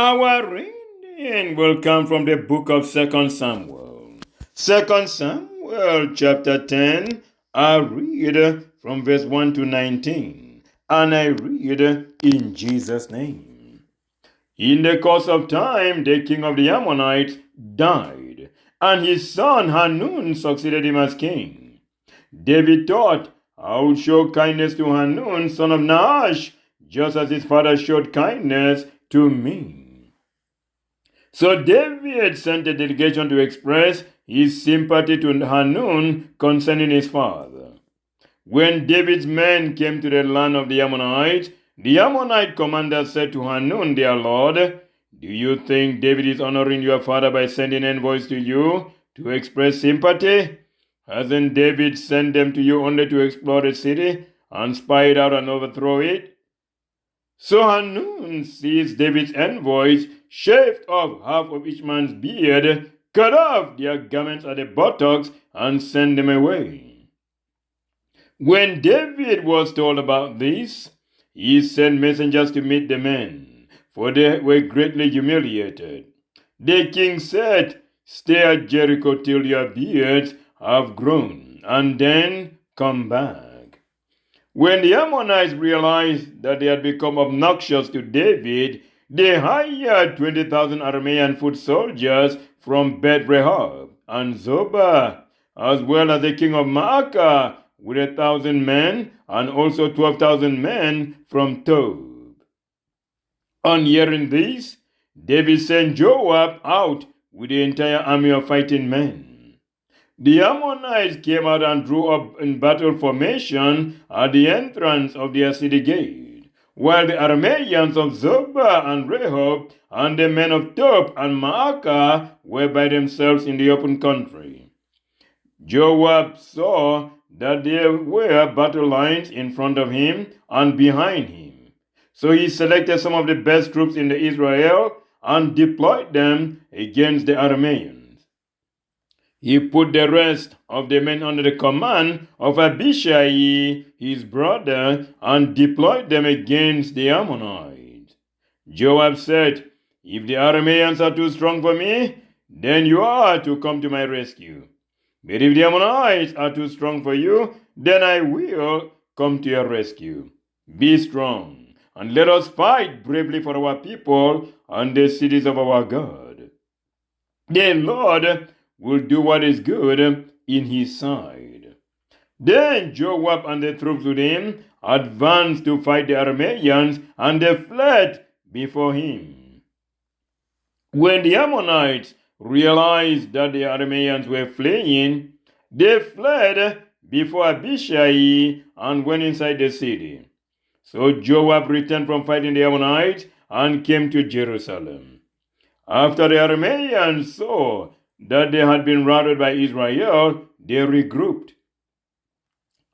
Our reading will come from the book of 2 Samuel. 2 Samuel chapter 10, I read from verse 1 to 19, and I read in Jesus' name. In the course of time, the king of the Ammonites died, and his son Hanun succeeded him as king. David thought, I will show kindness to Hanun, son of Nahash, just as his father showed kindness to me. So David sent a delegation to express his sympathy to Hanun concerning his father. When David's men came to the land of the Ammonite commander said to Hanun, their lord, do you think David is honoring your father by sending envoys to you to express sympathy? Hasn't David sent them to you only to explore the city and spy it out and overthrow it? So Hanun seized David's envoys, shaved off half of each man's beard, cut off their garments at the buttocks, and sent them away. When David was told about this, he sent messengers to meet the men, for they were greatly humiliated. The king said, stay at Jericho till your beards have grown, and then come back. When the Ammonites realized that they had become obnoxious to David, they hired 20,000 Aramean foot soldiers from Beth Rehob and Zobah, as well as the king of Maacah with 1,000 men, and also 12,000 men from Tob. On hearing this, David sent Joab out with the entire army of fighting men. The Ammonites came out and drew up in battle formation at the entrance of their city gate, while the Arameans of Zobah and Rehob and the men of Tob and Maacah were by themselves in the open country. Joab saw that there were battle lines in front of him and behind him. So he selected some of the best troops in Israel and deployed them against the Arameans. He put the rest of the men under the command of Abishai, his brother, and deployed them against the Ammonites. Joab said, if the Arameans are too strong for me, then you are to come to my rescue. But if the Ammonites are too strong for you, then I will come to your rescue. Be strong, and let us fight bravely for our people and the cities of our God. The Lord will do what is good in his sight. Then Joab and the troops with him advanced to fight the Arameans, and they fled before him. When the Ammonites realized that the Arameans were fleeing, they fled before Abishai and went inside the city. So Joab returned from fighting the Ammonites and came to Jerusalem. After the Arameans saw that they had been routed by Israel, they regrouped.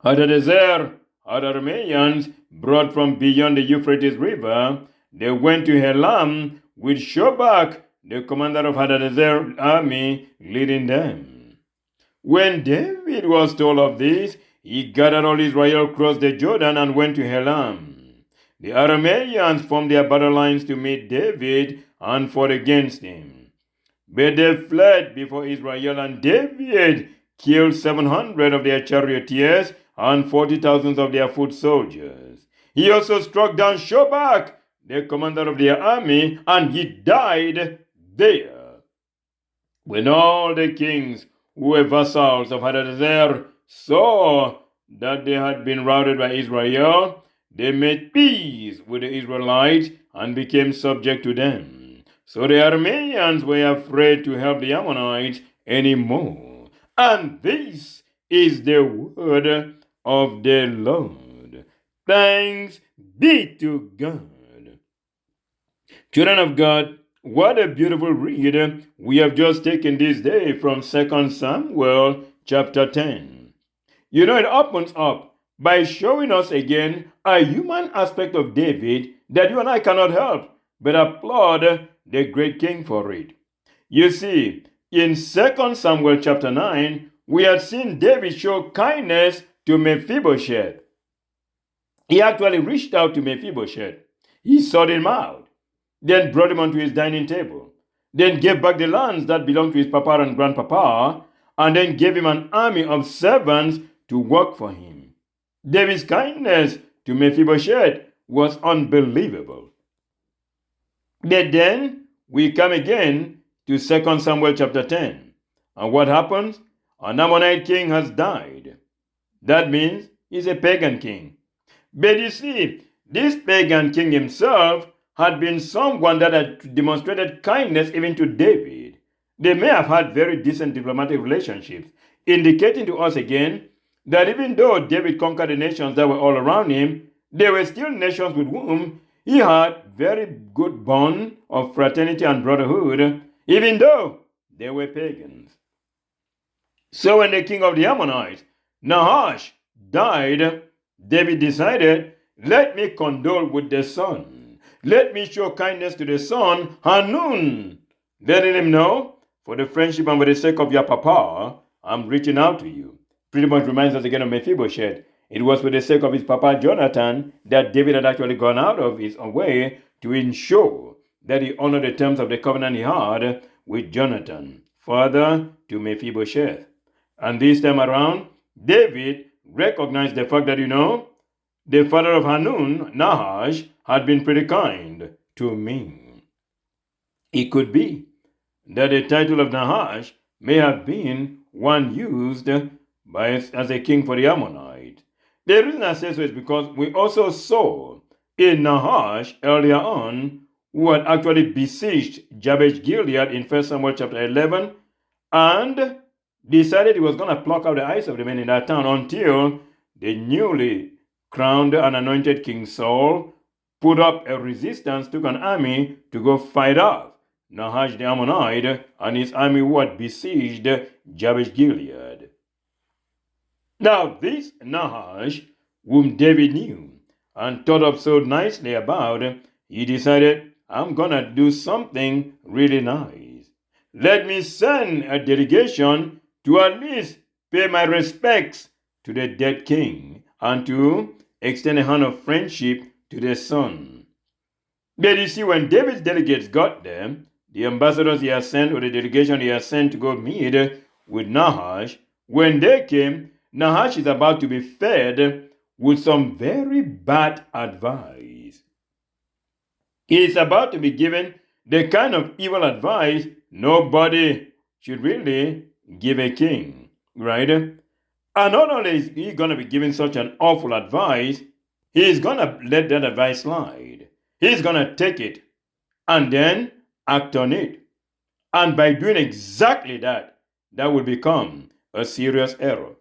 Hadadezer had Arameans brought from beyond the Euphrates River. They went to Helam with Shobach, the commander of Hadadezer's army, leading them. When David was told of this, he gathered all Israel, crossed the Jordan, and went to Helam. The Arameans formed their battle lines to meet David and fought against him. But they fled before Israel, and David killed 700 of their charioteers and 40,000 of their foot soldiers. He also struck down Shobach, the commander of their army, and he died there. When all the kings who were vassals of Hadadezer saw that they had been routed by Israel, they made peace with the Israelites and became subject to them. So the Arameans were afraid to help the Ammonites anymore. And this is the word of the Lord. Thanks be to God. Children of God, what a beautiful read we have just taken this day from 2 Samuel chapter 10. You know, it opens up by showing us again a human aspect of David that you and I cannot help but applaud the great king for it. You see, in 2 Samuel chapter 9, we had seen David show kindness to Mephibosheth. He actually reached out to Mephibosheth. He sought him out. then brought him unto his dining table, then gave back the lands that belonged to his papa and grandpapa, and then gave him an army of servants to work for him. David's kindness to Mephibosheth was unbelievable. But then we come again to 2 Samuel chapter 10. And what happens? An Ammonite king has died. That means he's a pagan king. But you see, this pagan king himself had been someone that had demonstrated kindness even to David. They may have had very decent diplomatic relationships, indicating to us again that even though David conquered the nations that were all around him, there were still nations with whom he had very good bond of fraternity and brotherhood, even though they were pagans. So when the king of the Ammonites, Nahash, died, David decided, let me condole with the son. Let me show kindness to the son, Hanun, letting him know, for the friendship and for the sake of your papa, I'm reaching out to you. Pretty much reminds us again of Mephibosheth. It was for the sake of his papa Jonathan that David had actually gone out of his own way to ensure that he honored the terms of the covenant he had with Jonathan, father to Mephibosheth. And this time around, David recognized the fact that, the father of Hanun, Nahash, had been pretty kind to me. It could be that the title of Nahash may have been one used as a king for the Ammonites. The reason I say so is because we also saw in Nahash earlier on who had actually besieged Jabesh Gilead in 1 Samuel chapter 11 and decided he was going to pluck out the eyes of the men in that town until the newly crowned and anointed King Saul put up a resistance, took an army to go fight off Nahash the Ammonite and his army who had besieged Jabesh Gilead. Now this Nahash, whom David knew and thought up so nicely about, he decided, I'm going to do something really nice. Let me send a delegation to at least pay my respects to the dead king and to extend a hand of friendship to the son. But you see, when David's delegates got there, the ambassadors he had sent or the delegation he had sent to go meet with Nahash, when they came, Nahash is about to be fed with some very bad advice. He is about to be given the kind of evil advice nobody should really give a king, right? And not only is he going to be given such an awful advice, he is going to let that advice slide. He's going to take it and then act on it. And by doing exactly that, that will become a serious error.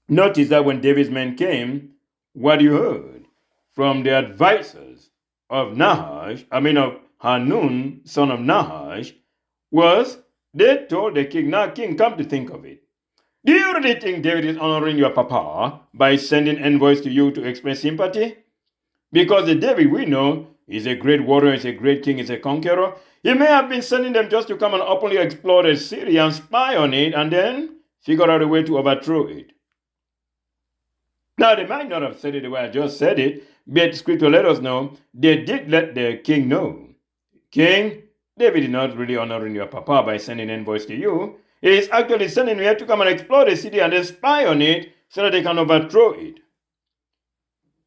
Notice that when David's men came, what you heard from the advisors of of Hanun, son of Nahash, was they told the king, now king, come to think of it, do you really think David is honoring your papa by sending envoys to you to express sympathy? Because the David we know is a great warrior, is a great king, is a conqueror. He may have been sending them just to come and openly explore the city and spy on it and then figure out a way to overthrow it. Now, they might not have said it the way I just said it, but scripture let us know they did let the king know. King, David is not really honoring your papa by sending envoys to you. He is actually sending you to come and explore the city and then spy on it so that they can overthrow it.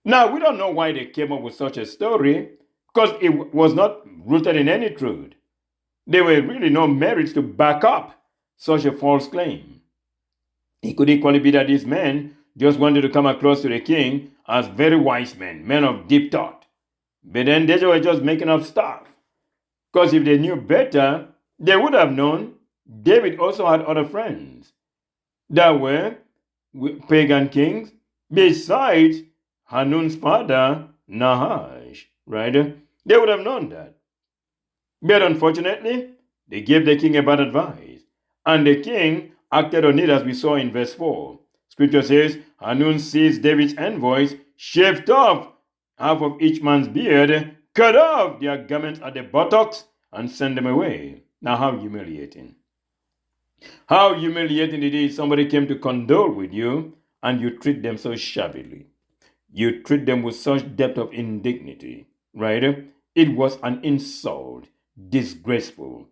Now, we don't know why they came up with such a story, because it was not rooted in any truth. There were really no merits to back up such a false claim. It could equally be that these men just wanted to come across to the king as very wise men of deep thought. But then they were just making up stuff. Because if they knew better, they would have known David also had other friends that were pagan kings besides Hanun's father, Nahash, right? They would have known that. But unfortunately, they gave the king a bad advice. And the king acted on it as we saw in verse 4. Scripture says, Hanun seized David's envoys, shaved off half of each man's beard, cut off their garments at the buttocks, and sent them away. Now, how humiliating. How humiliating it is somebody came to condole with you, and you treat them so shabbily. You treat them with such depth of indignity, right? It was an insult, disgraceful.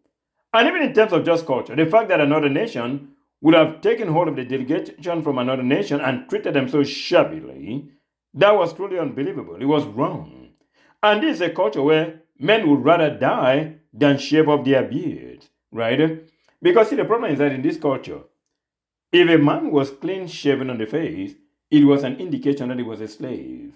And even in terms of just culture, the fact that another nation would have taken hold of the delegation from another nation and treated them so shabbily, that was truly unbelievable. It was wrong. And this is a culture where men would rather die than shave off their beards, right? Because see, the problem is that in this culture, if a man was clean shaven on the face, it was an indication that he was a slave.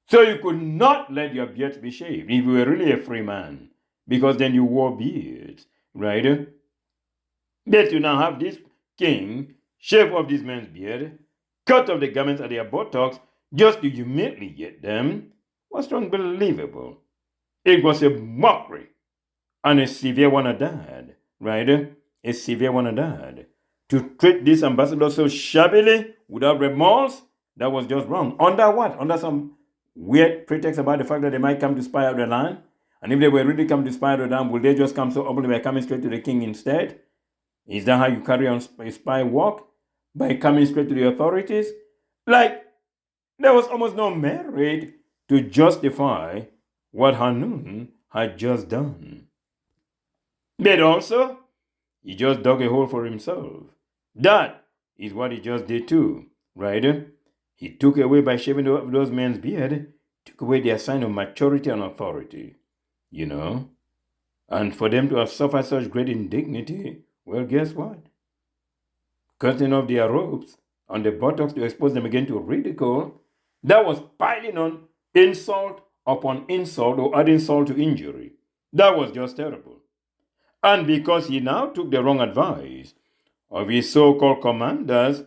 So you could not let your beards be shaved if you were really a free man, because then you wore beards, right? That you now have this king shave off this man's beard, cut off the garments at their buttocks just to humiliate them was unbelievable. It was a mockery and a severe one at that, right? A severe one at that. To treat this ambassador so shabbily without remorse, that was just wrong. Under what? Under some weird pretext about the fact that they might come to spy out the land? And if they were really come to spy out the land, would they just come so openly by coming straight to the king instead? Is that how you carry on a spy work? By coming straight to the authorities? Like, there was almost no merit to justify what Hanun had just done. But also, he just dug a hole for himself. That is what he just did too, right? He took away, by shaving those men's beard, took away their sign of maturity and authority, you know? And for them to have suffered such great indignity, well, guess what? Cutting off their robes on the buttocks to expose them again to ridicule, that was piling on insult upon insult or adding insult to injury. That was just terrible. And because he now took the wrong advice of his so-called commanders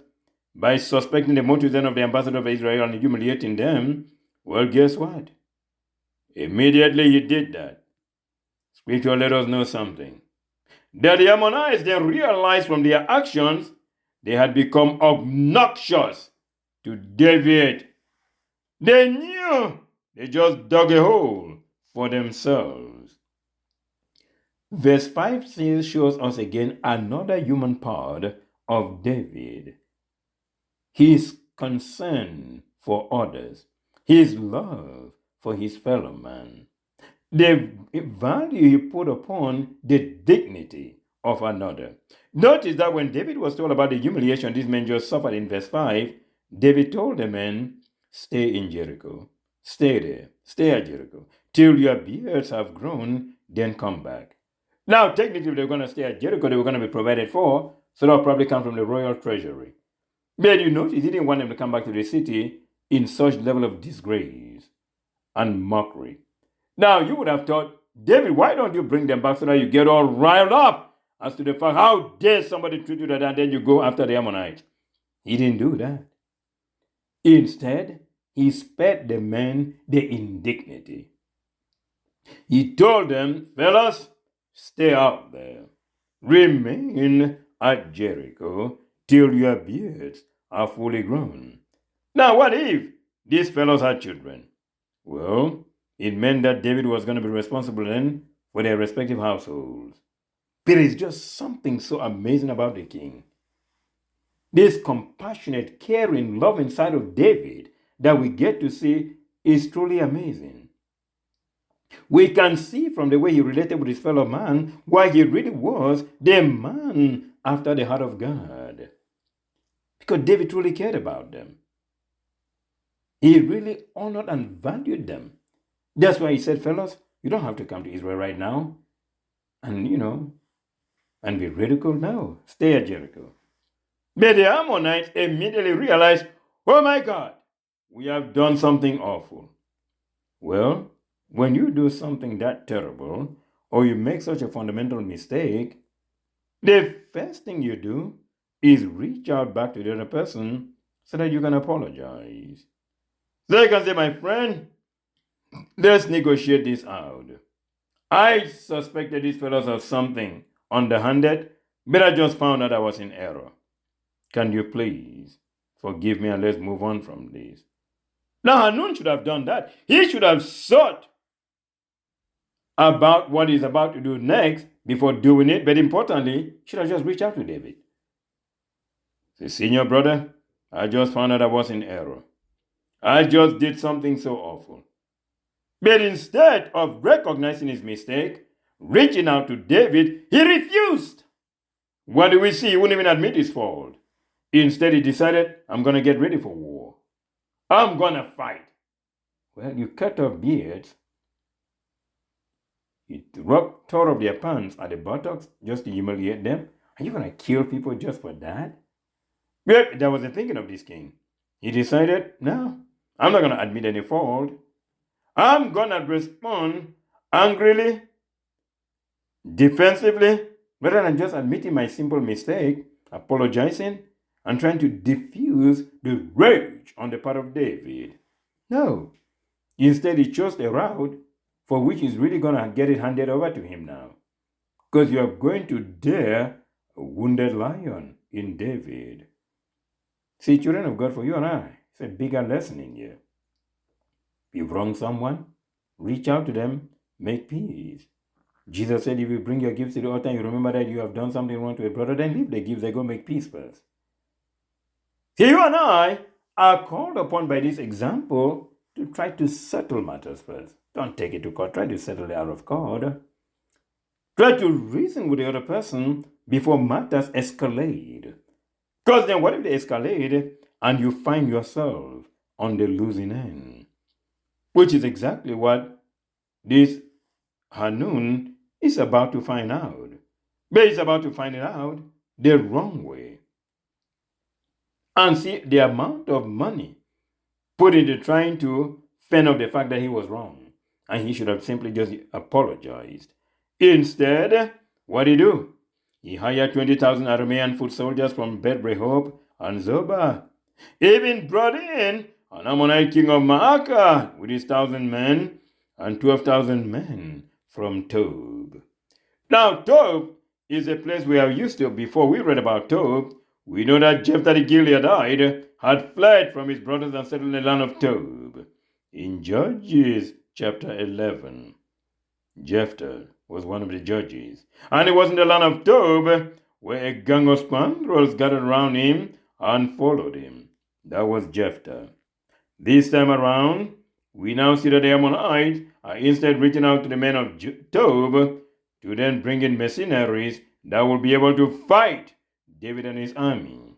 by suspecting the motives of the ambassador of Israel and humiliating them, well, guess what? Immediately he did that. Scripture let us know something. That the Ammonites then realized from their actions they had become obnoxious to David. They knew they just dug a hole for themselves. Verse 5 shows us again another human part of David. His concern for others, his love for his fellow man, the value he put upon the dignity of another. Notice that when David was told about the humiliation these men just suffered in verse 5, David told the men, stay in Jericho. Stay there. Stay at Jericho. Till your beards have grown, then come back. Now, technically, if they were going to stay at Jericho, they were going to be provided for, so that will probably come from the royal treasury. But you notice he didn't want them to come back to the city in such level of disgrace and mockery. Now, you would have thought, David, why don't you bring them back so that you get all riled up as to the fact, how dare somebody treat you like that, and then you go after the Ammonites? He didn't do that. Instead, he spared the men the indignity. He told them, fellas, stay out there. Remain at Jericho till your beards are fully grown. Now, what if these fellows had children? Well, it meant that David was going to be responsible then for their respective households. There is just something so amazing about the king. This compassionate, caring, loving side of David that we get to see is truly amazing. We can see from the way he related with his fellow man why he really was the man after the heart of God. Because David truly cared about them. He really honored and valued them. That's why he said, fellas, you don't have to come to Israel right now and, and be ridiculed now. Stay at Jericho. But the Ammonites immediately realized, oh my God, we have done something awful. Well, when you do something that terrible, or you make such a fundamental mistake, the first thing you do is reach out back to the other person so that you can apologize. So you can say, my friend, let's negotiate this out. I suspected these fellows of something underhanded, but I just found out I was in error. Can you please forgive me and let's move on from this? Now, Hanun should have done that. He should have thought about what he's about to do next before doing it, but importantly, should have just reached out to David. Say, senior brother, I just found out I was in error. I just did something so awful. But instead of recognizing his mistake, reaching out to David, he refused. What do we see? He wouldn't even admit his fault. Instead, he decided, I'm going to get ready for war. I'm going to fight. Well, you cut off beards. You tore off their pants at the buttocks just to humiliate them. Are you going to kill people just for that? Yep, that was the thinking of this king. He decided, no, I'm not going to admit any fault. I'm going to respond angrily, defensively, rather than just admitting my simple mistake, apologizing, and trying to diffuse the rage on the part of David. No. Instead, he chose a route for which he's really going to get it handed over to him now. Because you are going to dare a wounded lion in David. See, children of God, for you and I, it's a bigger lesson in here. If you've wronged someone, reach out to them, make peace. Jesus said, if you bring your gifts to the altar and you remember that you have done something wrong to a brother, then leave the gifts and go make peace first. See, you and I are called upon by this example to try to settle matters first. Don't take it to court. Try to settle it out of court. Try to reason with the other person before matters escalate. Because then what if they escalate and you find yourself on the losing end? Which is exactly what this Hanun is about to find out. But he's about to find it out the wrong way. And see the amount of money put into trying to fend off the fact that he was wrong. And he should have simply just apologized. Instead, what did he do? He hired 20,000 Aramean foot soldiers from Beth Rehob and Zobah. He even brought in an Ammonite king of Maacah with his 1,000 men and 12,000 men from Tob. Now, Tob is a place we are used to. Before we read about Tob, we know that Jephthah the Gileadite had fled from his brothers and settled in the land of Tob. In Judges chapter 11, Jephthah was one of the judges. And it was in the land of Tob where a gang of scoundrels gathered around him and followed him. That was Jephthah. This time around, we now see that the Ammonites are instead reaching out to the men of Tob to then bring in mercenaries that will be able to fight David and his army.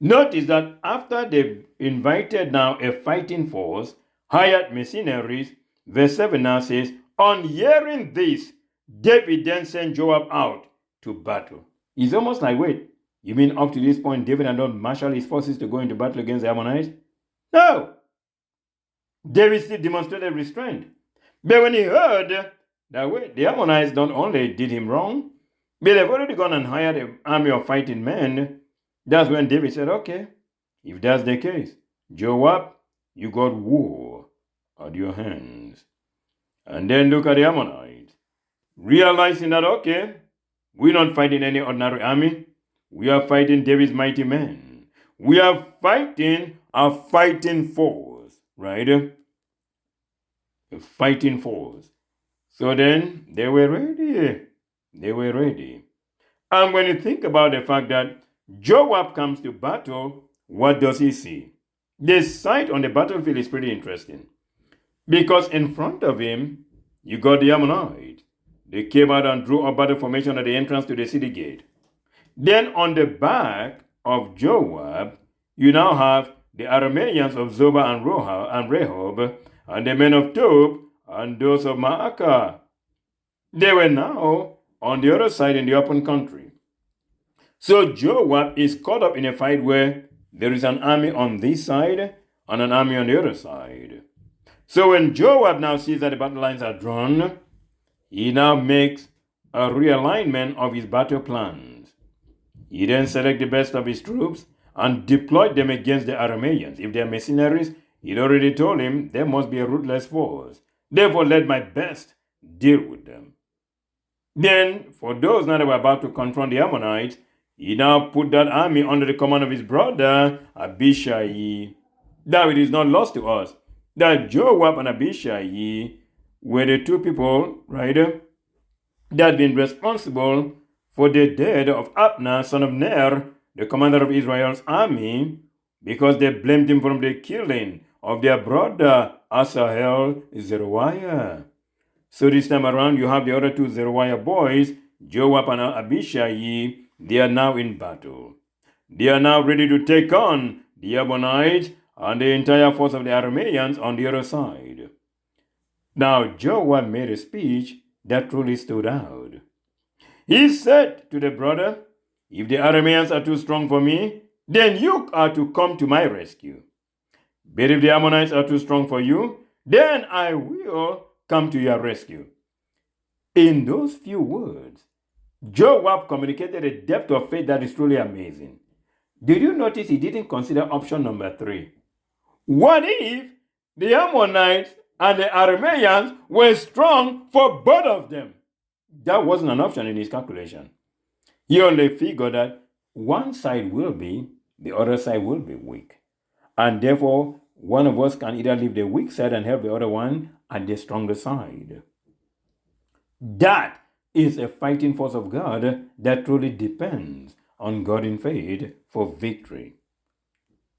Notice that after they invited now a fighting force, hired mercenaries, verse 7 now says, on hearing this, David then sent Joab out to battle. It's almost like, wait, you mean up to this point David had not marshaled his forces to go into battle against the Ammonites? No. David still demonstrated restraint. But when he heard that, wait, the Ammonites not only did him wrong, but they've already gone and hired an army of fighting men, that's when David said, okay, if that's the case, Joab, you got war at your hands. And then look at the Ammonites, realizing that, okay, we're not fighting any ordinary army. We are fighting David's mighty men. We are fighting a fighting force, right? A fighting force. So then they were ready. They were ready. And when you think about the fact that Joab comes to battle, what does he see? The sight on the battlefield is pretty interesting. Because in front of him, you got the Ammonites. They came out and drew up battle formation at the entrance to the city gate. Then on the back of Joab, you now have the Arameans of Zobah and Rehob, and the men of Tob and those of Maacah. They were now on the other side in the open country. So Joab is caught up in a fight where there is an army on this side and an army on the other side. So when Joab now sees that the battle lines are drawn, he now makes a realignment of his battle plans. He then selects the best of his troops and deployed them against the Arameans. If they are mercenaries, he'd already told him they must be a ruthless force. Therefore, let my best deal with them. Then, for those now that were about to confront the Ammonites, he now put that army under the command of his brother, Abishai. Now it is not lost to us that Joab and Abishai were the two people, right, that had been responsible for the death of Abner, son of Ner, the commander of Israel's army, because they blamed him for the killing of their brother Asahel, Zeruiah. So this time around, you have the other two Zeruiah boys, Joab and Abishai. They are now in battle. They are now ready to take on the Ammonites and the entire force of the Arameans on the other side. Now, Joab made a speech that truly stood out. He said to the brother, "If the Arameans are too strong for me, then you are to come to my rescue. But if the Ammonites are too strong for you, then I will come to your rescue." In those few words, Joab communicated a depth of faith that is truly amazing. Did you notice he didn't consider option number 3? What if the Ammonites and the Arameans were strong for both of them? That wasn't an option in his calculation. He only figured that one side will be, the other side will be weak. And therefore, one of us can either leave the weak side and help the other one at the stronger side. That is a fighting force of God that truly depends on God in faith for victory.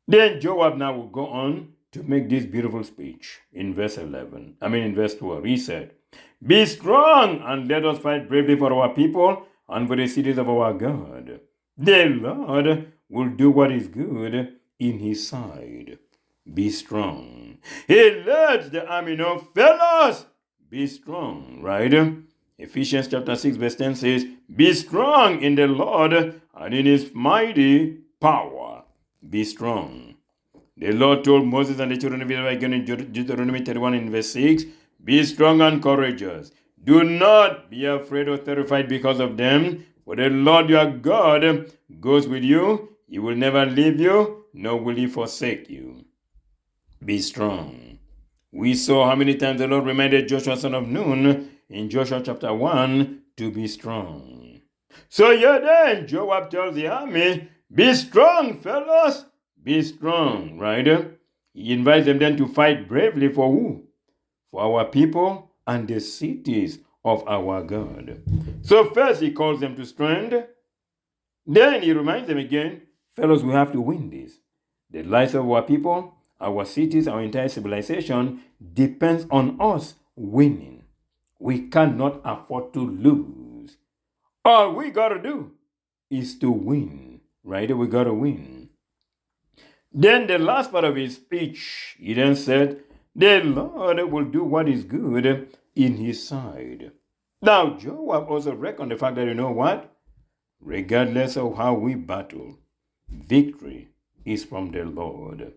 Then Joab now will go on to make this beautiful speech in verse 12. He said, "Be strong and let us fight bravely for our people and for the cities of our God. The Lord will do what is good in his sight. Be strong." He lets the army know, "Fellows, be strong," right? Ephesians chapter 6 verse 10 says, "Be strong in the Lord and in his mighty power." Be strong. The Lord told Moses and the children of Israel again in Deuteronomy 31 in verse 6, "Be strong and courageous. Do not be afraid or terrified because of them, for the Lord your God goes with you. He will never leave you, nor will he forsake you." Be strong. We saw how many times the Lord reminded Joshua son of Nun in Joshua chapter 1 to be strong. So here then, Joab tells the army, "Be strong, fellows. Be strong," right? He invites them then to fight bravely for who? For our people and the cities of our God. So first he calls them to stand. Then he reminds them again, "Fellows, we have to win this. The lives of our people, our cities, our entire civilization depends on us winning. We cannot afford to lose. All we got to do is to win," right? We got to win. Then the last part of his speech, he then said, "The Lord will do what is good in his sight." Now, Joab also reckoned the fact that, you know what? Regardless of how we battle, victory is from the Lord.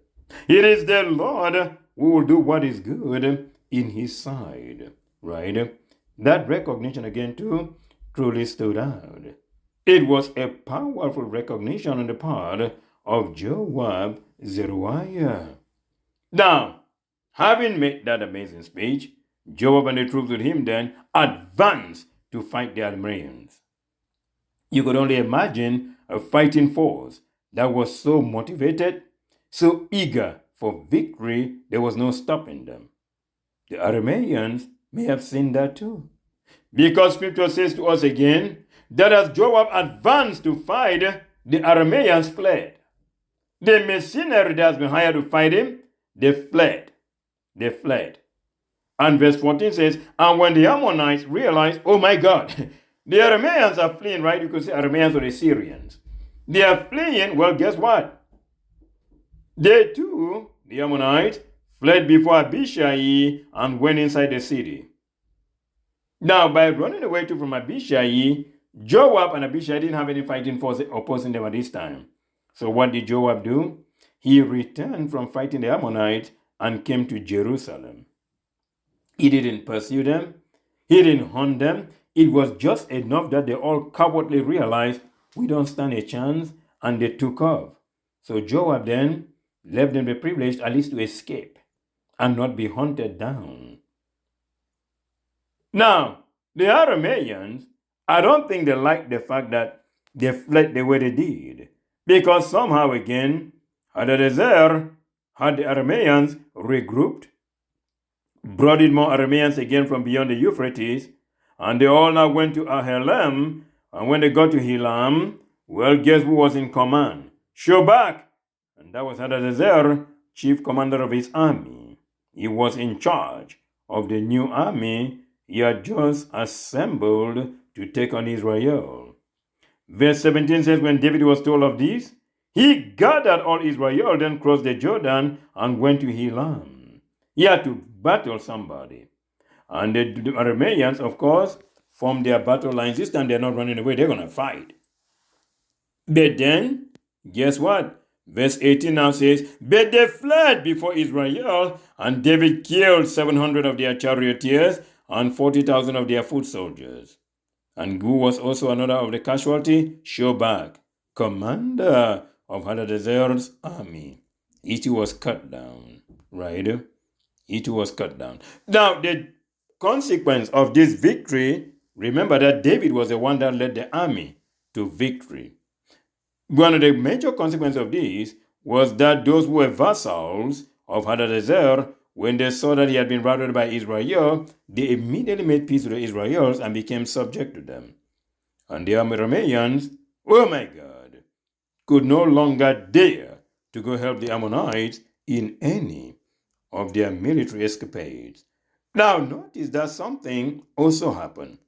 It is the Lord who will do what is good in his sight, right? That recognition again too truly stood out. It was a powerful recognition on the part of Joab Zeruiah. Now, having made that amazing speech, Joab and the troops with him then advanced to fight the Arameans. You could only imagine a fighting force that was so motivated, so eager for victory, there was no stopping them. The Arameans may have seen that too. Because scripture says to us again that as Joab advanced to fight, the Arameans fled. The mercenary that has been hired to fight him, they fled. They fled. And verse 14 says, "And when the Ammonites realized, oh my God, the Arameans are fleeing," right? You could say Arameans or the Syrians. They are fleeing. Well, guess what? They too, the Ammonites, fled before Abishai and went inside the city. Now, by running away from Abishai, Joab and Abishai didn't have any fighting force opposing them at this time. So what did Joab do? He returned from fighting the Ammonites and came to Jerusalem. He didn't pursue them. He didn't hunt them. It was just enough that they all cowardly realized we don't stand a chance, and they took off. So Joab then left them the privilege at least to escape and not be hunted down. Now, the Arameans, I don't think they liked the fact that they fled the way they did, because somehow again, Hadadezer had the Arameans regrouped, brought in more Arameans again from beyond the Euphrates, and they all now went to Ahelam. And when they got to Helam, well, guess who was in command? Shobak. And that was Hadadezer, chief commander of his army. He was in charge of the new army he had just assembled to take on Israel. Verse 17 says, when David was told of this, he gathered all Israel, then crossed the Jordan and went to Helam. He had to battle somebody. And the Arameans, of course, formed their battle lines. This time they're not running away, they're going to fight. But then, guess what? Verse 18 now says, but they fled before Israel, and David killed 700 of their charioteers and 40,000 of their foot soldiers. And who was also another of the casualty? Shobach, commander of Hadadezer's army. It was cut down, right? It was cut down. Now, the consequence of this victory, remember that David was the one that led the army to victory. One of the major consequences of this was that those who were vassals of Hadadezer, when they saw that he had been routed by Israel, they immediately made peace with the Israelites and became subject to them. And the Arameans, oh my God, could no longer dare to go help the Ammonites in any of their military escapades. Now, notice that something also happened.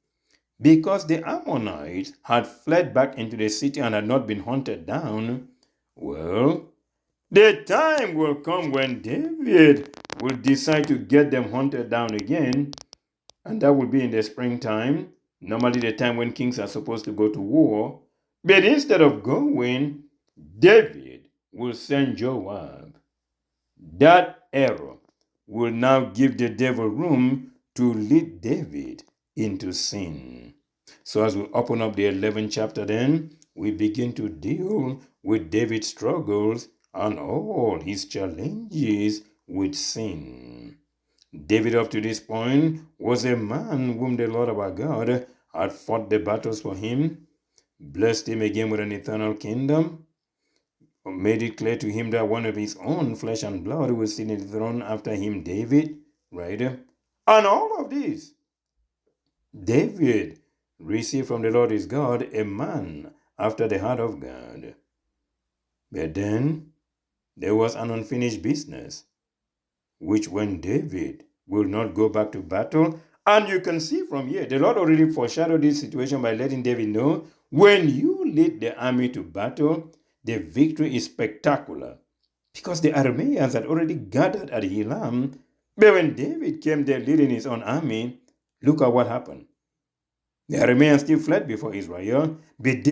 Because the Ammonites had fled back into the city and had not been hunted down, well, the time will come when David will decide to get them hunted down again, and that will be in the springtime, normally the time when kings are supposed to go to war. But instead of going, David will send Joab. That error will now give the devil room to lead David into sin. So as we open up the 11th chapter, then we begin to deal with David's struggles and all his challenges with sin. David up to this point was a man whom the Lord our God had fought the battles for him, blessed him again with an eternal kingdom, made it clear to him that one of his own flesh and blood will sit in the throne after him, David, right? And all of this, David received from the Lord his God a man after the heart of God. But then there was an unfinished business, which when David will not go back to battle, and you can see from here, the Lord already foreshadowed this situation by letting David know, when you lead the army to battle, the victory is spectacular. Because the Arameans had already gathered at Helam, but when David came there leading his own army, look at what happened. The Arameans still fled before Israel, but